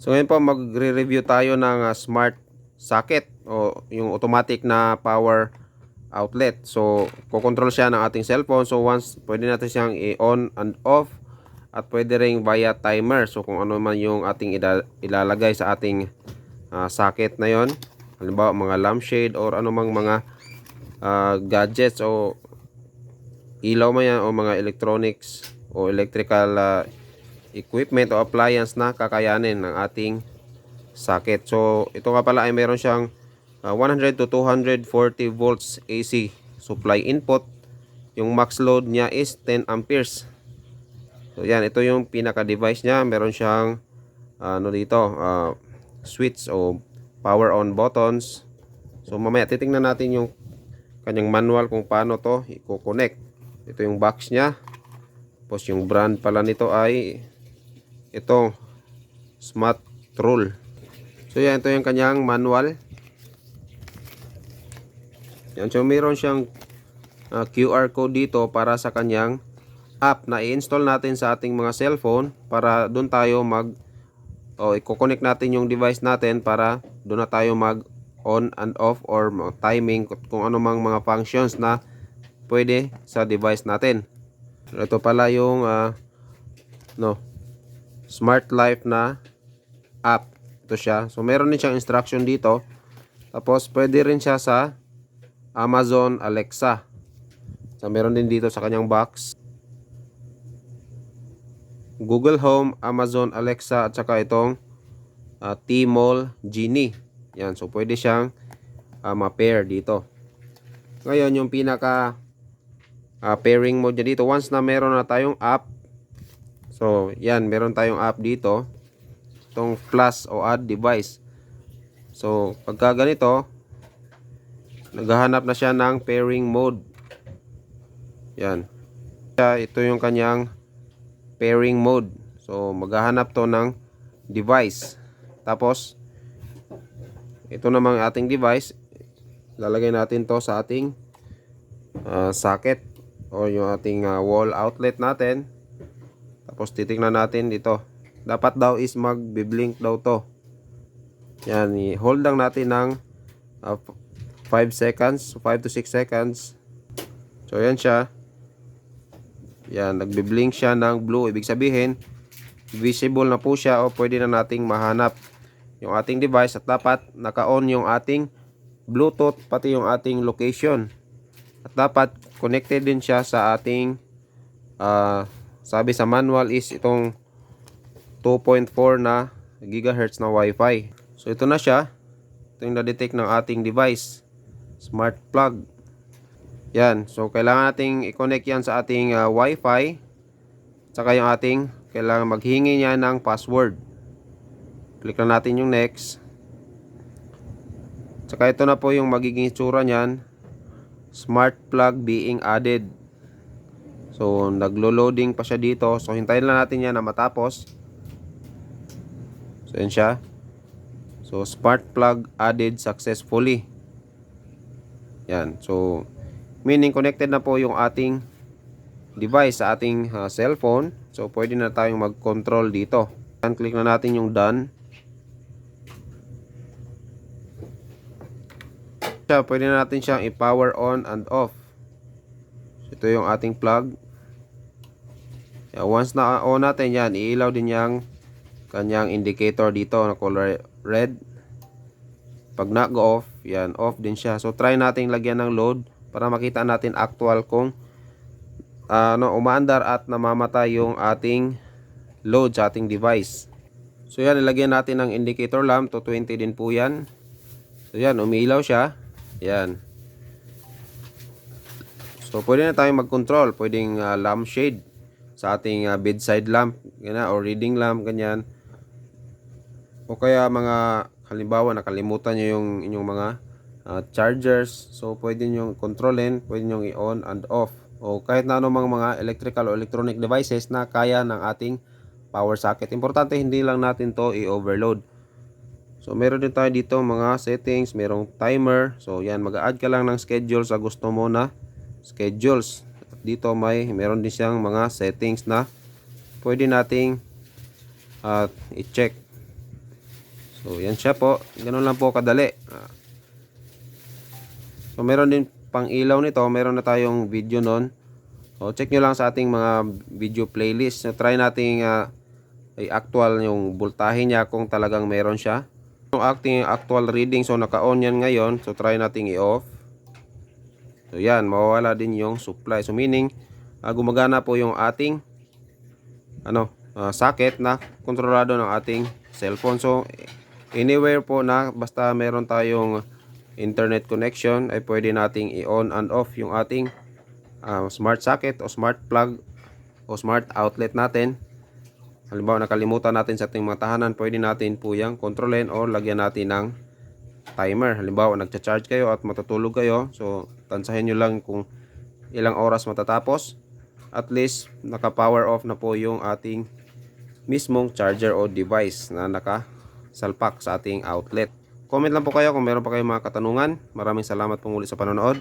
So ngayon po magre-review tayo ng smart socket o yung automatic na power outlet. So kokontrol siya ng ating cellphone. So once pwede natin siyang i-on and off at pwede ring via timer. So kung ano man yung ating ilalagay sa ating socket na yon. Halimbawa mga lampshade or anumang mga gadgets o ilaw man yan o mga electronics o electrical equipment o appliance na kakayanin ng ating socket. So ito nga pala ay meron siyang 100 to 240 volts AC supply input. Yung max load niya is 10 amperes. So yan, ito yung pinaka device niya. Meron siyang switch o power on buttons. So mamaya titingnan natin yung kanyang manual kung paano to i-connect. Ito yung box niya. Tapos yung brand pala nito ay ito, Smart Rule. So yan, ito yung kanyang manual. Yan, so meron siyang QR code dito para sa kanyang app na i-install natin sa ating mga cellphone para doon tayo i-connect natin yung device natin para doon na tayo mag on and off or timing kung ano mang mga functions na pwede sa device natin. Ito pala yung Smart Life na app. Ito siya. So meron din siyang instruction dito. Tapos pwede rin siya sa Amazon Alexa. So meron din dito sa kanyang box Google Home, Amazon Alexa at saka itong Tmall Genie. Yan, so pwede siyang ma-pair dito. Ngayon yung pinaka pairing mode niya dito, once na meron na tayong app. So yan, meron tayong app dito. Itong plus o add device. So pagka ganito, naghahanap na siya ng pairing mode. Yan. Ito yung kanyang pairing mode. So maghahanap to ng device. Tapos ito namang ating device, lalagay natin to sa ating socket o yung ating wall outlet natin. Tapos titingnan natin dito. Dapat daw is magbi-blink daw to. Yan, i-hold lang natin ng 5 seconds, 5 to 6 seconds. So yan siya. Yan, nagbi-blink siya ng blue. Ibig sabihin, visible na po siya o pwede na nating mahanap yung ating device at dapat naka-on yung ating Bluetooth pati yung ating location. At dapat connected din siya sa ating sabi sa manual is itong 2.4 na gigahertz na Wi-Fi. So ito na siya. Ito yung na-detect ng ating device. Smart plug. Yan. So kailangan nating i-connect yan sa ating Wi-Fi. Saka yung ating kailangan maghingi niya ng password. Click lang natin yung next. Saka ito na po yung magiging itsura niyan. Smart plug being added. So naglo-loading pa siya dito. So hintayin lang natin yan na matapos. So yan siya. So smart plug added successfully. Yan. So meaning connected na po yung ating device sa ating cellphone. So pwede na tayong mag-control dito. Yan, click na natin yung done. Pwede na natin siyang i-power on and off. So, ito yung ating plug. Once na on natin yan, iilaw din yung kanyang indicator dito na color red. Pag nag-go off, yan, off din siya. So try nating lagyan ng load para makita natin actual kung umaandar at namamatay yung ating load sa ating device. So yan, ilagyan natin ng indicator lamp. 220 din po yan. So yan, umiilaw siya. Yan. So pwede na tayong mag-control. Pwedeng lampshade sa ating bedside lamp, ganyan, or reading lamp, ganyan. O kaya mga halimbawa nakalimutan nyo yung inyong mga chargers. So pwede nyo kontrolin, pwede nyo i-on and off. O kahit na anong mga electrical o electronic devices na kaya ng ating power socket. Importante hindi lang natin to i-overload. So meron din tayo dito mga settings, merong timer. So yan, mag-add ka lang ng schedule sa gusto mo na schedules. At dito meron din siyang mga settings na pwede nating i-check. So yan siya po, ganun lang po kadali. So meron din pang ilaw nito, meron na tayong video nun. So check nyo lang sa ating mga video playlist. So try nating ay actual yung voltahe niya kung talagang meron siya. Yung ating actual reading, so naka-on yan ngayon. So try nating i-off. So yan, mawawala din yung supply. So meaning, gumagana po yung ating socket na kontrolado ng ating cellphone. So anywhere po na basta meron tayong internet connection ay pwede nating i-on and off yung ating smart socket o smart plug o smart outlet natin. Halimbawa nakalimutan natin sa ating mga tahanan, pwede natin po yung kontrolin o lagyan natin ng timer. Halimbawa nagcha-charge kayo at matutulog kayo, so tansahin nyo lang kung ilang oras matatapos. At least naka-power off na po yung ating mismong charger o device na nakasalpak sa ating outlet. Comment lang po kayo kung meron pa kayong mga katanungan. Maraming salamat po muli sa panonood.